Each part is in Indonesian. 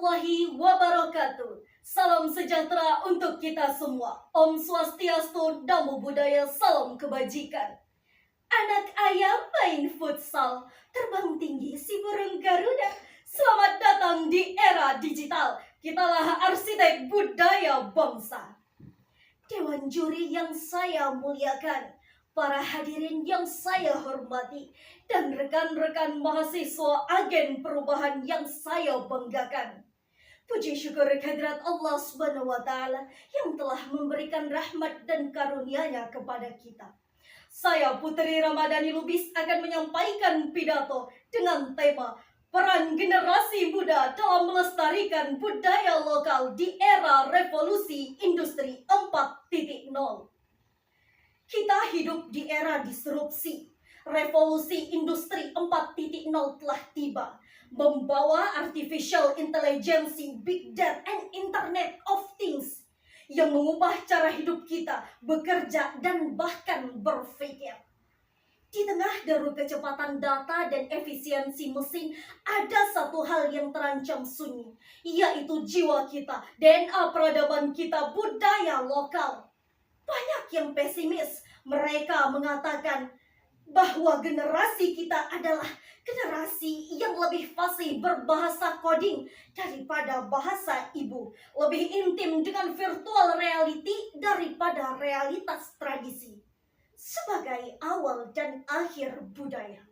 warahmatullahi wabarakatuh. Salam sejahtera untuk kita semua. Om Swastiastu, Namo Buddhaya, salam kebajikan. Anak ayam main futsal, terbang tinggi si burung Garuda. Selamat datang di era digital. Kitalah arsitek budaya bangsa. Dewan juri yang saya muliakan, para hadirin yang saya hormati, dan rekan-rekan mahasiswa agen perubahan yang saya banggakan. Puji syukur kehadirat Allah Subhanahu wa Ta'ala yang telah memberikan rahmat dan karunia-Nya kepada kita. Saya Putri Ramadhani Lubis akan menyampaikan pidato dengan tema peran generasi muda dalam melestarikan budaya lokal di era revolusi industri 4.0. Kita hidup di era disrupsi. Revolusi industri 4.0 telah tiba, membawa artificial intelligence, big data, and internet of things yang mengubah cara hidup kita, bekerja, dan bahkan berpikir. Di tengah deru kecepatan data dan efisiensi mesin, ada satu hal yang terancam sunyi, yaitu jiwa kita, DNA peradaban kita, budaya lokal. Banyak yang pesimis. Mereka mengatakan bahwa generasi kita adalah generasi yang lebih fasih berbahasa coding daripada bahasa ibu, lebih intim dengan virtual reality daripada realitas tradisi, sebagai awal dan akhir budaya.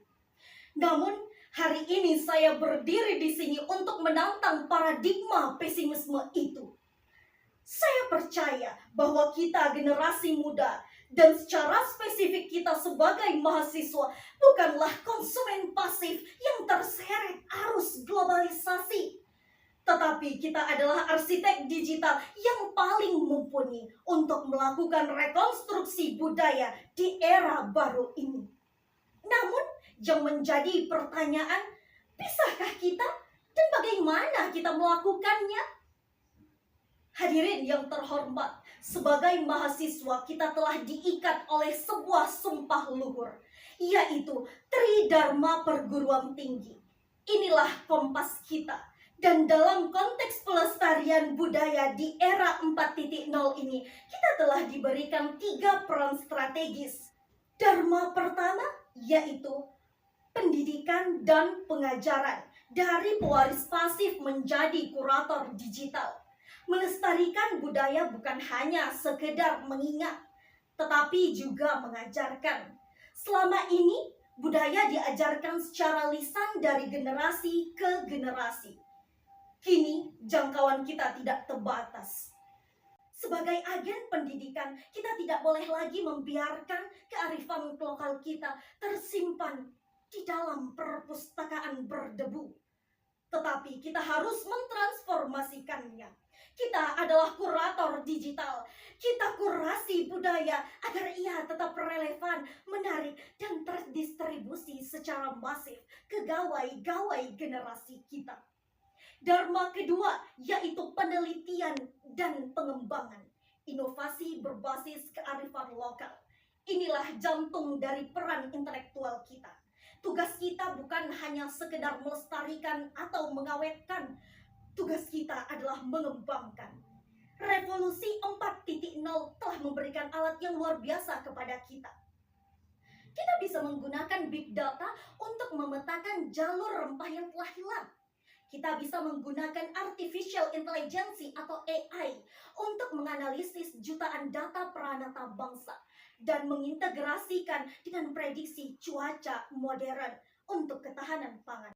Namun, hari ini saya berdiri di sini untuk menantang paradigma pesimisme itu. Saya percaya bahwa kita generasi muda dan secara spesifik kita sebagai mahasiswa bukanlah konsumen pasif yang terseret arus globalisasi. Tetapi kita adalah arsitek digital yang paling mumpuni untuk melakukan rekonstruksi budaya di era baru ini. Namun, yang menjadi pertanyaan, bisakah kita dan bagaimana kita melakukannya? Hadirin yang terhormat, sebagai mahasiswa kita telah diikat oleh sebuah sumpah luhur, yaitu Tridharma Perguruan Tinggi. Inilah kompas kita. Dan dalam konteks pelestarian budaya di era 4.0 ini, kita telah diberikan 3 peran strategis. Dharma pertama yaitu pendidikan dan pengajaran, dari pewaris pasif menjadi kurator digital. Melestarikan budaya bukan hanya sekedar mengingat, tetapi juga mengajarkan. Selama ini, budaya diajarkan secara lisan dari generasi ke generasi. Kini, jangkauan kita tidak terbatas. Sebagai agen pendidikan, kita tidak boleh lagi membiarkan kearifan lokal kita tersimpan di dalam perpustakaan berdebu. Tetapi kita harus mentransformasikannya. Kita adalah kurator digital. Kita kurasi budaya agar ia tetap relevan, menarik, dan terdistribusi secara masif ke gawai-gawai generasi kita. Dharma kedua yaitu penelitian dan pengembangan. Inovasi berbasis kearifan lokal. Inilah jantung dari peran intelektual kita. Tugas kita bukan hanya sekedar melestarikan atau mengawetkan. Tugas kita adalah mengembangkan. Revolusi 4.0 telah memberikan alat yang luar biasa kepada kita. Kita bisa menggunakan big data untuk memetakan jalur rempah yang telah hilang. Kita bisa menggunakan artificial intelligence atau AI untuk menganalisis jutaan data peranata bangsa dan mengintegrasikan dengan prediksi cuaca modern untuk ketahanan pangan.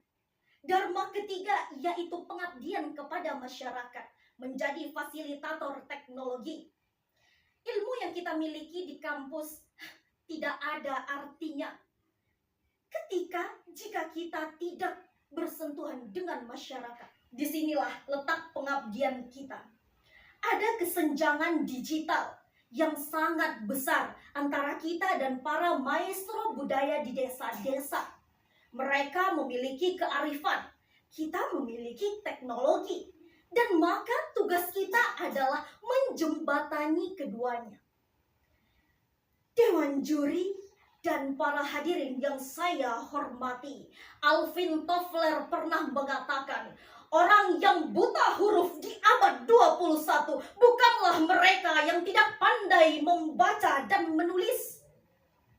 Dharma ketiga yaitu pengabdian kepada masyarakat, menjadi fasilitator teknologi. Ilmu yang kita miliki di kampus tidak ada artinya jika kita tidak bersentuhan dengan masyarakat. Disinilah letak pengabdian kita. Ada kesenjangan digital yang sangat besar antara kita dan para maestro budaya di desa-desa. Mereka memiliki kearifan, kita memiliki teknologi, dan maka tugas kita adalah menjembatani keduanya. Dewan juri dan para hadirin yang saya hormati, Alvin Toffler pernah mengatakan, orang yang buta bukanlah mereka yang tidak pandai membaca dan menulis,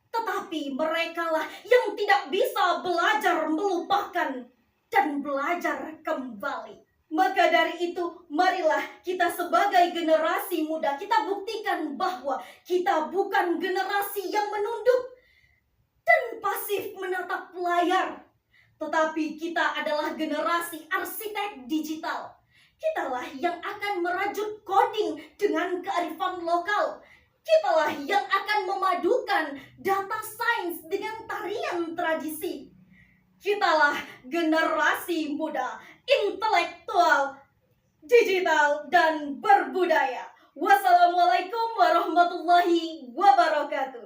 tetapi merekalah yang tidak bisa belajar melupakan dan belajar kembali. Maka dari itu, marilah kita sebagai generasi muda, kita buktikan bahwa kita bukan generasi yang menunduk dan pasif menatap layar, tetapi kita adalah generasi arsitek digital. Kitalah yang akan merajut coding dengan kearifan lokal. Kitalah yang akan memadukan data sains dengan tarian tradisi. Kitalah generasi muda, intelektual, digital, dan berbudaya. Wassalamualaikum warahmatullahi wabarakatuh.